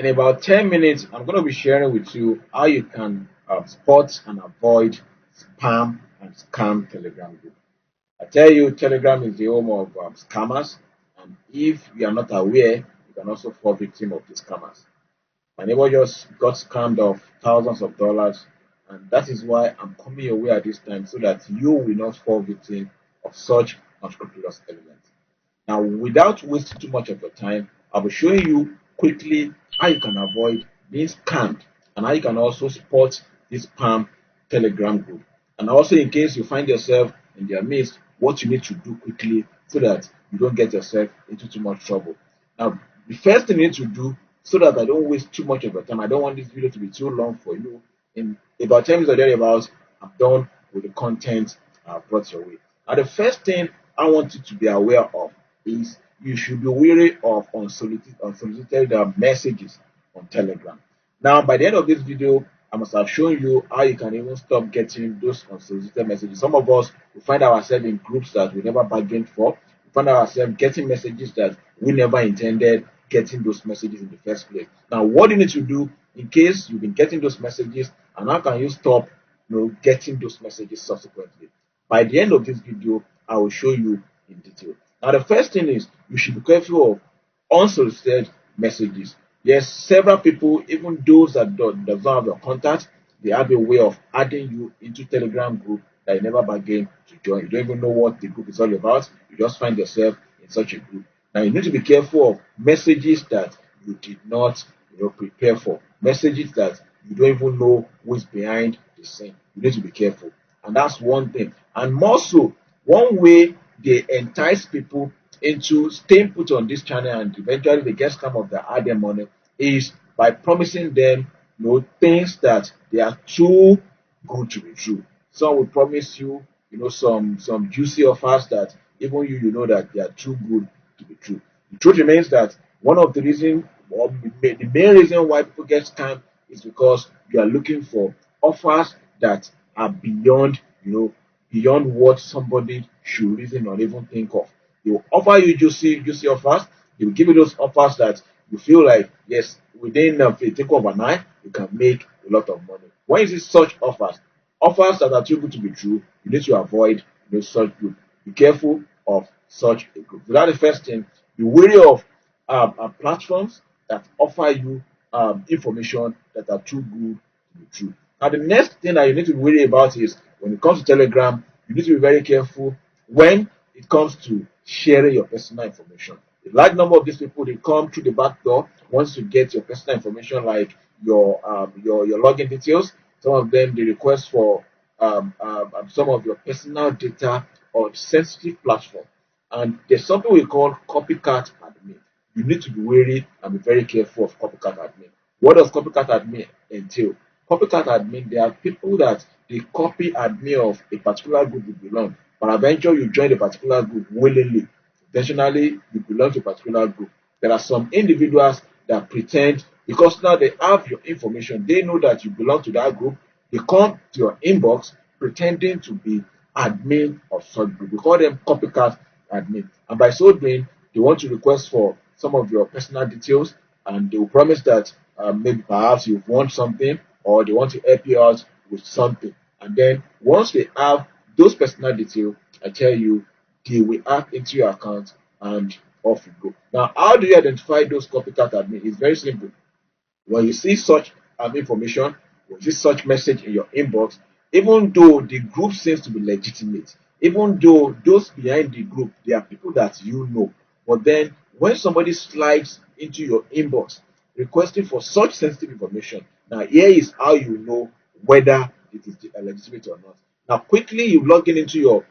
In about 10 minutes, I'm going to be sharing with you how you can spot and avoid spam and scam Telegram group. I tell you, Telegram is the home of scammers, and if you are not aware, you can also fall victim of these scammers. My neighbor just got scammed of thousands of dollars, and that is why I'm coming your way at this time so that you will not fall victim of such unscrupulous elements. Now, without wasting too much of your time, I'll be showing you quickly how you can avoid being scammed and how you can also spot this spam Telegram group. And also, in case you find yourself in their midst, what you need to do quickly so that you don't get yourself into too much trouble. Now, the first thing you need to do so that I don't waste too much of your time, I don't want this video to be too long for you. In about 10 minutes or thereabouts, I'm done with the content I've brought your way. Now, the first thing I want you to be aware of is you should be wary of unsolicited messages on Telegram. Now, by the end of this video, I must have shown you how you can even stop getting those unsolicited messages. Some of us will find ourselves in groups that we never bargained for. We find ourselves getting messages that we never intended getting those messages in the first place. Now, what do you need to do in case you've been getting those messages, and how can you stop getting those messages subsequently? By the end of this video, I will show you in detail. Now, the first thing is you should be careful of unsolicited messages. Yes, several people, even those that does not have your contact, they have a way of adding you into Telegram group that you never bargain to join. You don't even know what the group is all about. You just find yourself in such a group. Now you need to be careful of messages that you did not prepare for, messages that you don't even know who is behind the scene. You need to be careful, and that's one thing. And more so, one way they entice people into staying put on this channel and eventually they get scam of their hard money is by promising them things that they are too good to be true. Some will promise you some juicy offers that even you know that they are too good to be true. The truth remains that one of the reason or the main reason why people get scammed is because you are looking for offers that are beyond what somebody should reason or even think of. They will offer you juicy offers. They will give you those offers that you feel like, yes, within a take overnight, you can make a lot of money. When you see such offers that are too good to be true, you need to avoid such group. Be careful of such a group. So that's the first thing. Be wary of platforms that offer you information that are too good to be true. Now, the next thing that you need to be worry about is when it comes to Telegram, you need to be very careful when it comes to sharing your personal information. A large number of these people, they come through the back door once you get your personal information like your login details. Some of them they request for some of your personal data on sensitive platform, and there's something we call copycat admin. You need to be wary and be very careful of copycat admin. What does copycat admin entail? Copycat admin, they are people that they copy admin of a particular group you belong, but eventually you join a particular group willingly. Intentionally, you belong to a particular group. There are some individuals that pretend because now they have your information, they know that you belong to that group. They come to your inbox pretending to be admin of such group. We call them copycat admin. And by so doing, they want to request for some of your personal details and they will promise that maybe perhaps you've won something or they want to help you out with something. And then once they have those personal details, I tell you, they will hack into your account and off you go. Now, how do you identify those copycat admin? It's very simple. When you see such information, when you see such message in your inbox, even though the group seems to be legitimate, even though those behind the group, they are people that you know, but then when somebody slides into your inbox requesting for such sensitive information, now here is how you know whether it is legitimate or not. Now, quickly you log in into your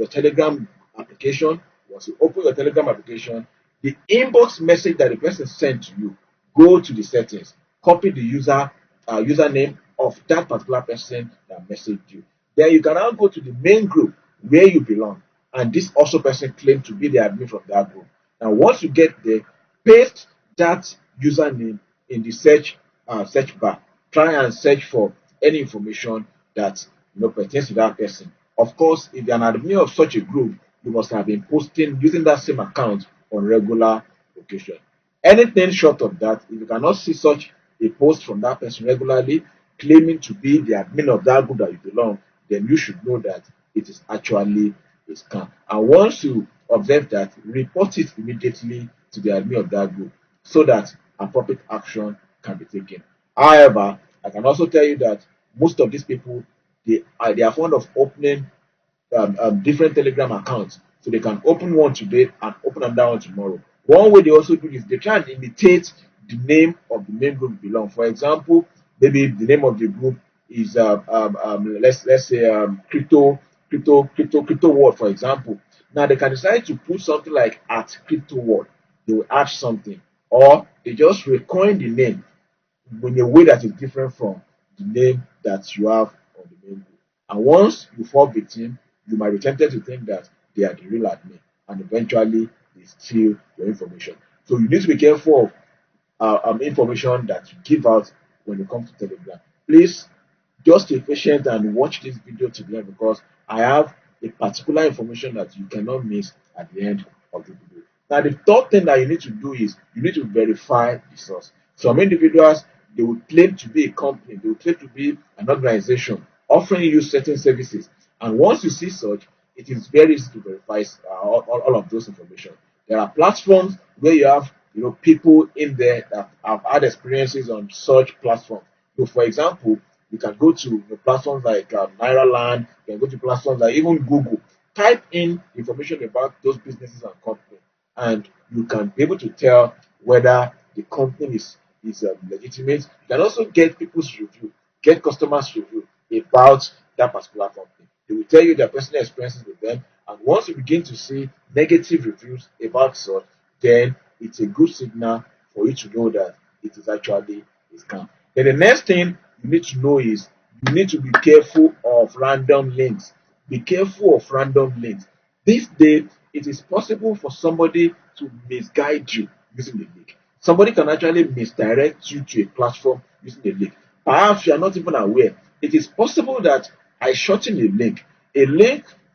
Telegram application. Once you open your Telegram application, the inbox message that the person sent to you, go to the settings, copy the username of that particular person that messaged you. Then you can now go to the main group where you belong, and this also person claimed to be the admin from that group. Now, once you get there, paste that username in the search bar. Try and search for any information that pertains to that person. Of course, if you're an admin of such a group, you must have been posting using that same account on regular occasion. Anything short of that, if you cannot see such a post from that person regularly claiming to be the admin of that group that you belong, then you should know that it is actually a scam. And once you observe that, report it immediately to the admin of that group so that appropriate action can be taken. However, I can also tell you that most of these people, they are fond of opening different Telegram accounts. So they can open one today and open another one tomorrow. One way they also do this, they try and imitate the name of the main group belong. For example, maybe the name of the group is let's say crypto world, for example. Now they can decide to put something like at crypto world. They will add something, or they just recoin the name in a way that is different from the name that you have on the main group. And once you fall victim, you might be tempted to think that they are the real admin, and eventually they steal your information. So you need to be careful of information that you give out when it comes to Telegram. Please just stay patient and watch this video to the end, because I have a particular information that you cannot miss at the end of the video. Now, the third thing that you need to do is you need to verify the source. Some individuals, they will claim to be a company, they will claim to be an organization offering you certain services. And once you see such, it is very easy to verify all of those information. There are platforms where you have people in there that have had experiences on such platforms. So, for example, you can go to platforms like Nairaland, you can go to platforms like even Google. Type in information about those businesses and companies, and you can be able to tell whether the company is legitimate. You can also get people's review, get customers' review about that particular company. They will tell you their personal experiences with them, and once you begin to see negative reviews about such, then it's a good signal for you to know that it is actually a scam. Then the next thing you need to know is you need to be careful of random links. Be careful of random links. This day, it is possible for somebody to misguide you using the link. Somebody can actually misdirect you to a platform using the link. Perhaps you are not even aware. It is possible that I shorten a link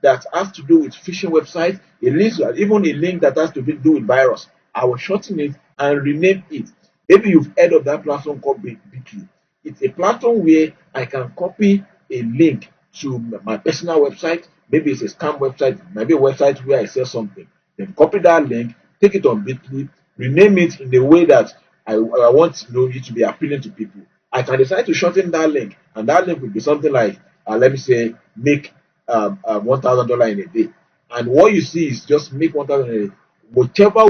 that has to do with phishing websites, even a link that has to do with virus. I will shorten it and rename it. Maybe you've heard of that platform called Bitly. It's a platform where I can copy a link to my personal website. Maybe it's a scam website, maybe a website where I sell something. Then copy that link, take it on Bitly, rename it in a way that I want you to be appealing to people. I can decide to shorten that link, and that link would be something like, let me say, make $1,000 in a day. And what you see is just make 1,000 in a day. Whatever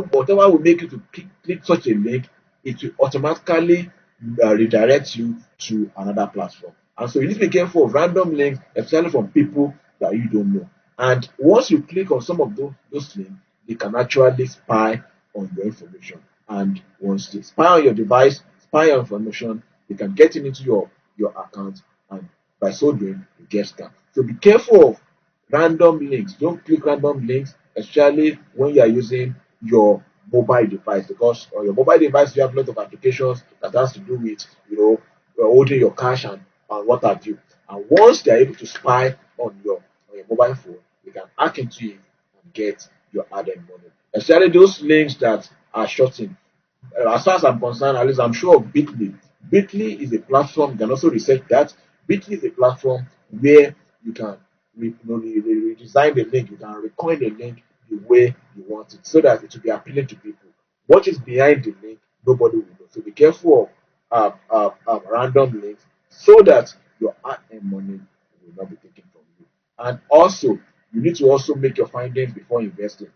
will make you to click such a link, it will automatically redirect you to another platform. And so you need to be careful of random links, especially from people that you don't know. And once you click on some of those links, they can actually spy on your information. And once they spy on your device, spy on information, they can get into your account, and by so doing, you get scammed. So be careful of random links. Don't click random links, especially when you are using your mobile device, because on your mobile device you have a lot of applications that has to do with holding your cash and what have you. And once they are able to spy on your mobile phone, they can hack into it and get your hard-earned money. Especially those links that are shortened. As far as I'm concerned, at least I'm sure of Bitly. Bitly is a platform. You can also research that. Bitly is a platform where you can redesign the link. You can recoin the link the way you want it, so that it will be appealing to people. What is behind the link, nobody will know. So be careful of random links, so that your hard-earned money will not be taken from you. And also, you need to also make your findings before investing.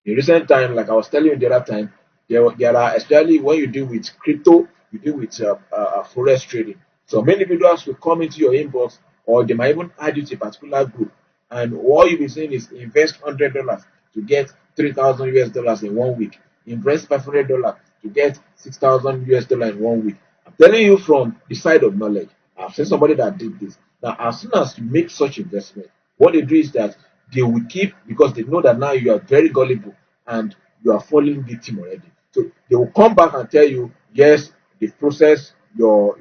In recent time, like I was telling you the other time, there are, especially when you deal with crypto, you deal with forex trading. So many individuals will come into your inbox, or they might even add you to a particular group. And all you'll be saying is invest $100 to get 3,000 US dollars in 1 week. Invest $500 to get 6,000 US dollars in 1 week. I'm telling you from the side of knowledge. I've seen somebody that did this. Now, as soon as you make such investment, what they do is that they will keep, because they know that now you are very gullible and you are falling victim already. So they will come back and tell you, yes, they process your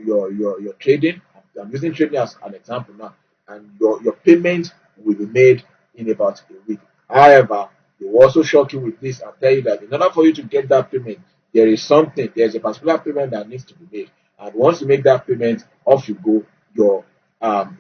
trading. I'm using trading as an example now, and your payment will be made in about a week. However, they will also shock you with this and tell you that in order for you to get that payment, there is something, there's a particular payment that needs to be made. And once you make that payment, off you go, your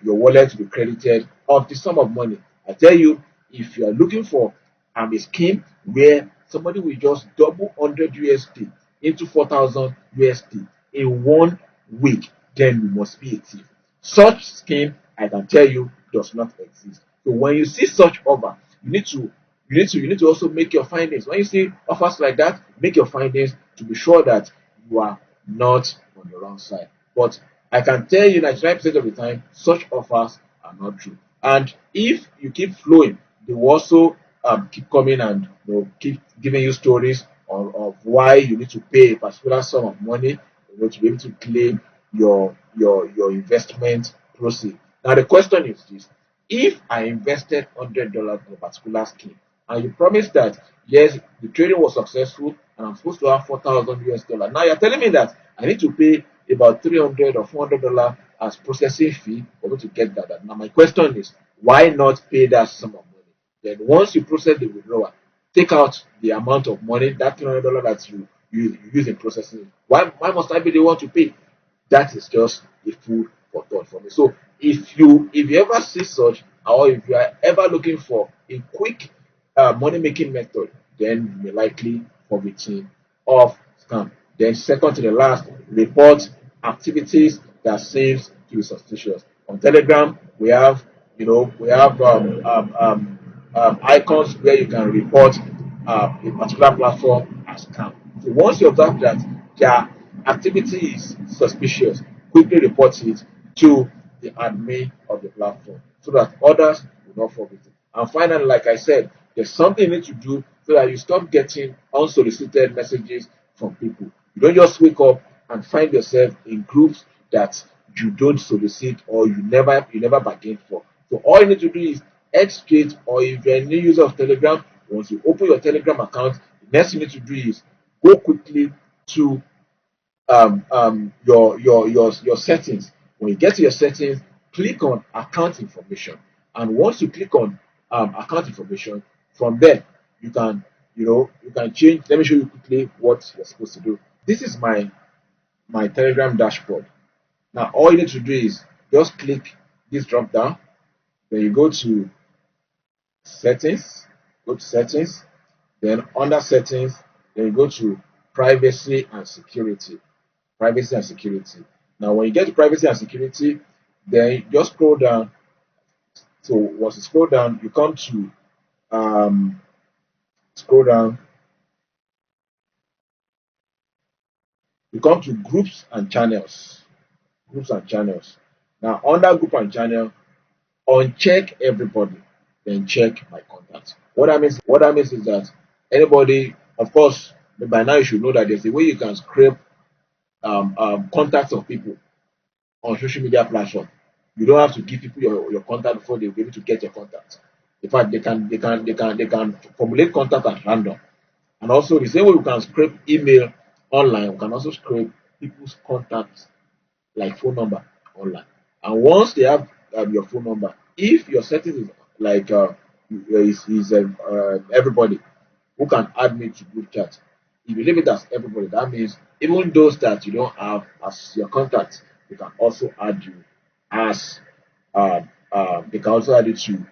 wallet will be credited of the sum of money. I tell you, if you are looking for a scheme where somebody will just double 100 USD into 4,000 USD in 1 week, then you must be a thief. Such scheme, I can tell you, does not exist. So when you see such offer, you need to also make your findings. When you see offers like that, make your findings to be sure that you are not on the wrong side. But I can tell you 99% of the time, such offers are not true. And if you keep flowing, they will also keep coming and keep giving you stories of why you need to pay a particular sum of money to be able to claim your investment proceed. Now the question is this: if I invested $100 in a particular scheme, and you promise that yes, the trading was successful, and I'm supposed to have 4,000 US dollars. Now you're telling me that I need to pay about 300 or $400 as processing fee for me to get that. Now my question is, why not pay that sum of money? Then once you process the withdrawal, take out the amount of money, that $300 that you use in processing. Why must I be the one to pay? That is just a food for thought for me. So if you ever see such, or if you are ever looking for a quick money making method, then you may likely fall victim of scam. Then second to the last, report activities that seems to be suspicious. On Telegram, we have icons where you can report a particular platform as scam. So once you observe that their activity is suspicious, quickly report it to the admin of the platform so that others will not fall victim. And finally, like I said, there's something you need to do so that you stop getting unsolicited messages from people. You don't just wake up and find yourself in groups that you don't solicit or you never bargain for. So all you need to do is head straight, or if you're a new user of Telegram, once you open your Telegram account, the next thing you need to do is go quickly to your settings. When you get to your settings, click on account information, and once you click on account information, from there you can change. Let me show you quickly what you're supposed to do. This is my Telegram dashboard. Now all you need to do is just click this drop down, then you settings go to settings, then under settings, then you go to privacy and security. Privacy and security. Now, when you get to privacy and security, then you just scroll down. So once you scroll down, you come to scroll down. You come to groups and channels. Groups and channels. Now, under group and channel, uncheck everybody, then check my contacts. What that means is that anybody, of course, by now you should know that there's a way you can scrape contacts of people on social media platform. You don't have to give people your contact before they'll be able to get your contact. In fact, they can formulate contact at random. And also the same way we can scrape email online, we can also scrape people's contacts like phone number online. And once they have your phone number, if your settings is like everybody who can add me to group chat, if you leave it as everybody, that means even those that you don't have as your contacts, they can also add you as they can also add it to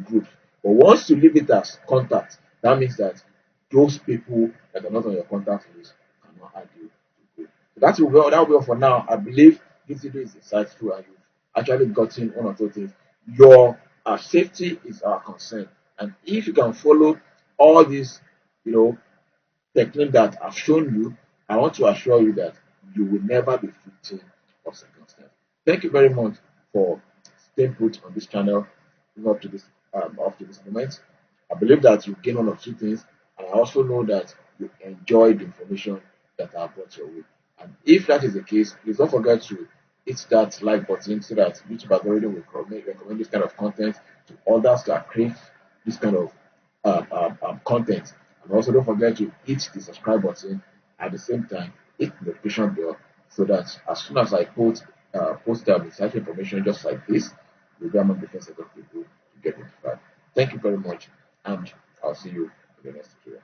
groups. But once you leave it as contact, that means that those people that are not on your contact list cannot add you to group. So that will be all for now. I believe this video is insightful and you've actually gotten one or two things. Your safety is our concern, and if you can follow all these, you know, technique that I've shown you, I want to assure you that you will never be victim of circumstance. Thank you very much for staying put on this channel up to this moment. I believe that you gain one or two things, and I also know that you enjoy the information that I brought your way. And if that is the case, please don't forget to hit that like button so that YouTube algorithm will recommend this kind of content to others that crave this kind of content. And also don't forget to hit the subscribe button at the same time, hit the notification bell so that as soon as I post exciting information just like this, you'll be among the first set of people to get notified. Thank you very much, and I'll see you in the next video.